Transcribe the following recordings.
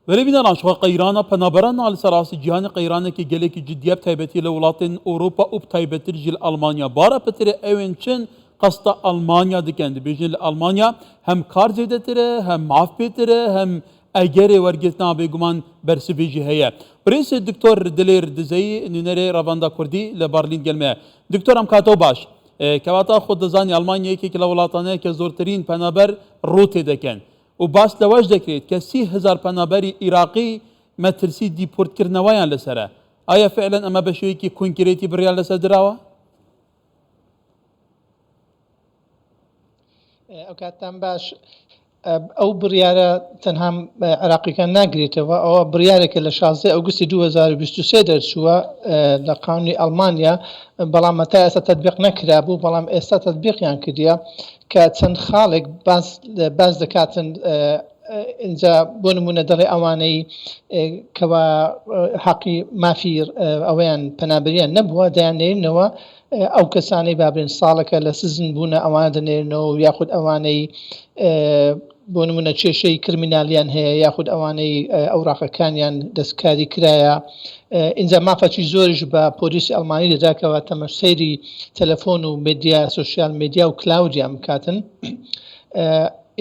ولی بینا نشوا قیرانا پنابران نال سراسی جهان قیرانه که گله کی جدیت تایبتی لولاتن اروپا اوب تایبتر جل آلمانیا بارا پتر اونچن قصد آلمانیا دکند بیشتر آلمانیا هم کار زیاده تره هم معاف بتره هم اگر ورگتنا بگمان برسویجی هیا. برنس دکتر دلیر دزایی ننره رواندا کردی لبارلین گلمه. دکتر هم کاتو باش. کواتا خود زانی آلمانیا که لولاتانه که زورترین پنابر روته دکن. و باس لواج دکرید که 30,000 پنابری عراقی مترسی دیپورت کرنوایان لسره. آیا فعلا اما بشوی که کنکریتی بریال لسر دراوه؟ ئەوکاتان باش ئەو بڕیارە تەنها عراقیەکان ناگرێتەوە ئەوە بڕیارێکە لە 16 ئەوگوستی 2023 دەرچووە لە قانونی ئەڵمانیا بەڵام تا ئێستا تەطبیق نەکرابوو بەڵام ئێستا تەطبیقیان کردیە کە چەند خاڵێک باز دەکاتن اینجا بۆ نمونە دەڵێ ئەوانەی کەوا حەقی مافی ئەوەیان پەنابەریان نەبووە دەیانێنەوە ئەو کەسانەی بابرێن ساڵەکە لە سزن بوونە ئەوانە دەنێرنەوە یاخود ئەوانەی بۆ نمونە کێشەی کرمینالیان هەیە یاخود ئەوانەی ئەوراقەکانیان دەستکاری کرایە اینجا مافەکی زۆریش بە پۆلیسی ئەڵمانی دەداکەوە تەمە سەیری تەلەفۆن و مدیا سوسیال مدیا و کلاودیان بکاتن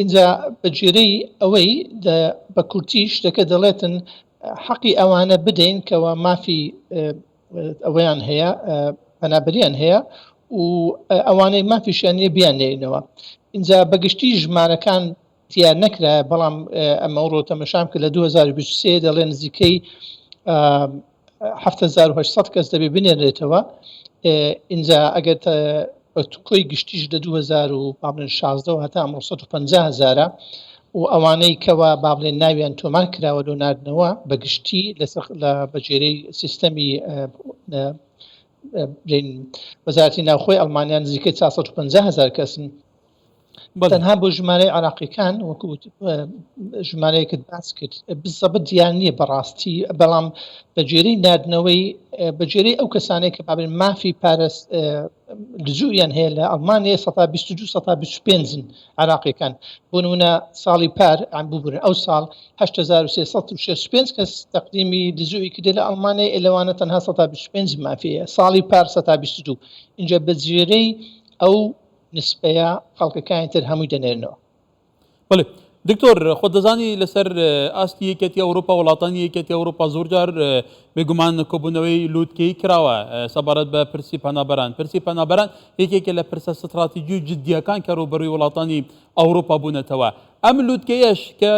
اینجا بەجێرەی ئەوەی بە کورتیش دەکە دەڵێتن حەقی ئەوانە بدەین کەەوە مافی ئەوەیان هەیە پەنابەریان هەیە و ئەوانەی مافیشیانە بیانێنەوە اینجا بەگشتی ژمارەکان دیار نەکرا بەڵام ئەمە ڕۆ تەمەشام کە لە 2023 دەڵێن نزیکەی 7800 کەس دەبێ بنێرێتەوە اینجا ئەگەر کۆی گشتیش لە 2016 و هەتا 150,000 و ئەوانەی کەوا بابلێن ناویان تۆمار کراوە لۆ ناردنەوە بەگشتی لە بەجێرەی سیستەمی وەزارەتی ناوخۆی ئەڵمانیان نزیکەی 450,000 کەسن تەنها بۆ ژمارەی عراقیەکان وەکو ژمارەیەکت باس کرد بزەبەت دیار نییە بەڕاستی بەڵام بەجێرەی ناردنەوەی بەجێرەی ئەو کەسانەی کە بابن مافی پارەس لزوویان هەیە لە ئەڵمانیا 122-125 عراقیەکان بۆ نمونە ساڵی پار ببوورن ئەو ساڵ 8365 کەس تەقدیمی لزووی کردێ لە ئەڵمانیا ئێلەوانە تەنها 125 مافیە ساڵی پار 122 اینجا بەجێرەی ئەو نسبەیە خەڵکەکانی تر هەمووی دەنێرنەوە. بەڵێ دکتۆر خۆ دەزانی لەسەر ئاستی یەکێتی ئەوروپا وڵاتانی یەکێتی ئەوروپا زۆرجار بێگومان کۆبوونەوەی لووتکەی کراوە سەبارەت بە پرسی پەنابەران یەکێکە لە پرسە ستراتیجی و جددیەکان کە ڕوبەڕووی وڵاتانی ئەوروپا بوونەتەوە ئەم لووتکەیەش کە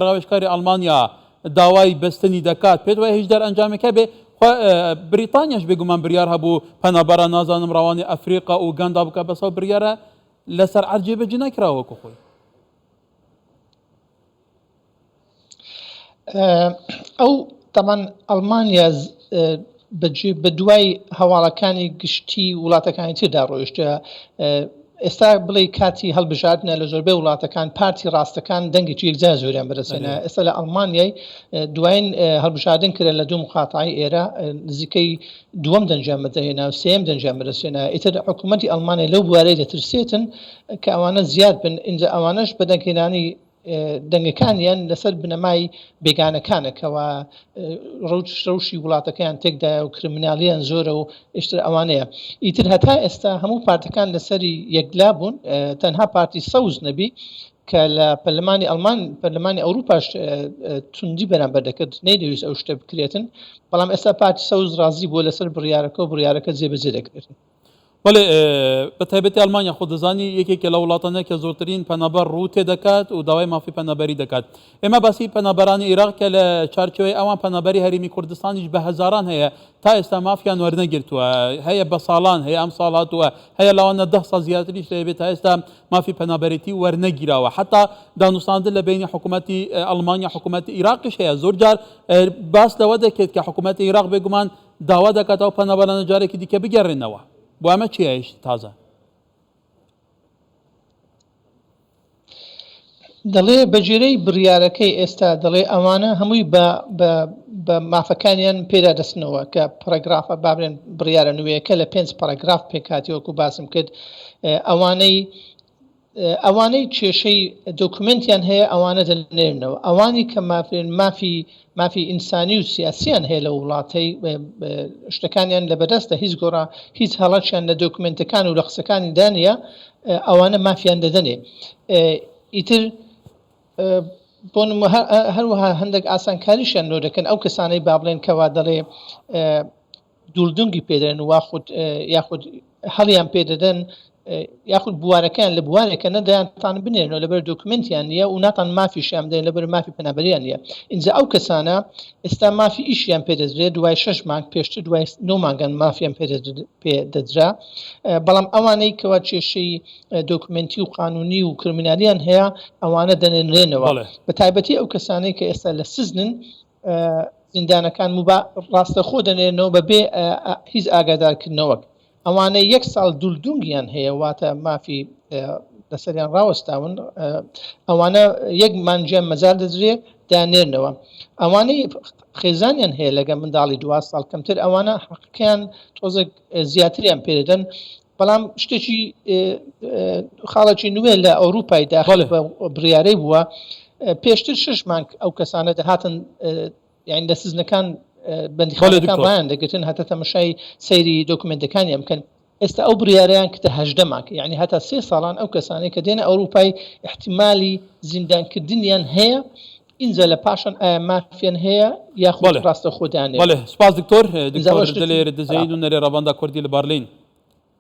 ڕاوێژکاری ئەڵمانیا داوای بەستنی دەکات پێت وایە هیچ دەرئەنجامێکە بێ بریتانیاش بێگومان بریار هەبوو پەنابەران نازانم ڕەوانی ئەفریقا و گەندا بکە بەسەو بریارە لەسەر عەرجێ بەجێ نەکراوەکو خۆی ئەو تەمان ئەڵمانیا بە دوای هەواڵەکانی گشتی وڵاتەکانی تردا ڕۆیشتە ئێستا بڵێ کاتی هەڵبژاردنە لە زۆربەی وڵاتەکان پارتی ڕاستەکان دەنگێکی یەکجا زۆریان بەرەسێنە ئێستا لە ئەڵمانیای دوایین هەڵبژاردن کرد لە دوو مخاتعی ئێرە نزیکەی دووەم دەنجام بەدەهێنا و سێم دەنجام بەرەسێنە ئیتر حکوومەتی ئەڵمانیا لەو بوارەی دەترسێتن کە ئەوانە زیاد بن اینجا ئەوانەش بە دەنگهێنانی دەنگەکانیان لەسەر بنەمای بێگانەکانەکەوە ڕەوشی وڵاتەکەیان تێکدایە و کرمینالیان زۆرە و ئشتر ئەوانەیە ئیتر هەتا ئێستا هەموو پارتەکان لەسەری یەکلا بوون تەنها پارتی سەوز نەبی کە لە پەرلەمانی ئەڵمان پەرلەمانی ئەوروپاش توندی بەرامبەر دەکرد نەیدەویست ئەو شتە بکرێتن بەڵام ئێستا پارتی سەوز ڕازی بووە لەسەر بڕیارەکە و بڕیارەکە جێبەجێ دەکرێتن بەڵێ بە تایبەتی ئەڵمانیا خۆ دەزانی یەکێکە لە وڵاتانەیە کە زۆرترین پەنابەر ڕوو تێدەکات و داوای مافی پەنابەری دەکات ئێمە باسی پەنابەرانی عێراق کە لە چارچەوەی ئەوان پەنابەری هەرێمی کوردستانیش بە هەزاران هەیە تا ئێستا مافیان وەرنەگرتووە هەیە بە ساڵان هەیە ئەم ساڵ هاتووە هەیە لەوانە 10 ساڵ زیاتریش لەبێت تا ئێستا مافی پەنابەرێتی وەرنەگیراوە حتا دانوستاندن لە بینی حکوومەتی ئەڵمانیا حکوومەتی عێراقیش هەیە زۆر جار باس لەوە دەکرێت کە حکوومەتی عێراق بێگومان داوا دەکاتەوە پەنابەرانە جارێکی دیکە بگەڕێنەوە بۆ ئەمە چیایش تازە دەڵێ بەجێرەی بڕیارەکەی ئێستا دەڵێ ئەوانە هەمووی بە مافەکانیان پێدا دەستنەوە کە پەرەگرافە بابرێن بڕیارە نوێیەکە لە 5 پەرەگراف پێکاتیوەکو باسم کرد ئەوانەی ئەوانەی کێشەی دۆکومنتیان هەیە ئەوانە دەنێرنەوە ئەوانی کە مافی ئینسانی و سیاسیان هەیە لە وڵاتەی شتەکانیان لە بەدەستە هیچ گۆڕا هیچ هەڵەشیان لە دۆکومنتەکان و لە قسەکانی دانیە ئەوانە مافیان دەدەنێ ئیتر بۆ هەروەها هەندێک ئاسانکاریشیان نۆ دەکەن ئەو کەسانەی با بڵێن کەوا دەڵێ دوولدنگی پێدەن یاخود هەڵیان پێدەدەن یاخود بوارەکان لە بوارێکە نەدایانتان بنێنەوە لەبەر دۆکومنتیان نیە و ناتان مافیشیان بدەن لەبەر مافی پەنابەریان نیە اینجا ئەو کەسانە ئێستا مافی ئیشیان پێدەدرێت دوای 6 مانگ پێشتر دوای 9 مانگان مافیان پێدەدرا بەڵام ئەوانەی کەوا کێشەی دۆکومنتی و قانونی و کرمینالیان هەیە ئەوانە دەنێنرێنەوە بە تایبەتی ئەو کەسانەی کە ئێستا لە سزنن زیندانەکان ڕاستەخۆ دەنێنەوە بەبێ هیچ ئاگادارکردنەوەک ئەوانە 1 ساڵ دوولدونگیان هەیە واتە مافی لەسەریان ڕاوەستاون ئەوانە 1 مانگیان مەزار دەدرێت دانێرنەوە ئەوانەی خێزانیان هەیە لەگە منداڵی 2 ساڵ کەمتر ئەوانە حەقیان تۆزێک زیاتریان پێدەدەن بەڵام شتێکی خاڵێکی نوێ لە ئەوروپای داخل بە بڕیارەی بووە پێشتر 6 مانگ ئەو کەسانە دەهاتن یعنی لە سزنەکان بەندیخانەکان ڕایان دەگرتن هەتا تەماشای سەیری دۆکومنتەکانی ئەمکەن ئێستا ئەو بریاریان کە 18 مانگ یعنی هەتا 3 ساڵان ئەو کەسانی کە دێنە ئەوروپای احتیمالی زیندانکردنیان هەیە اینجا لە پاشان ئایا مافیان هەیە یاخود ڕاستەخۆ دانێت سپاس دکتۆر دەلێر دەزەید و نەرێ ڕەباندا کوردی لە بارلین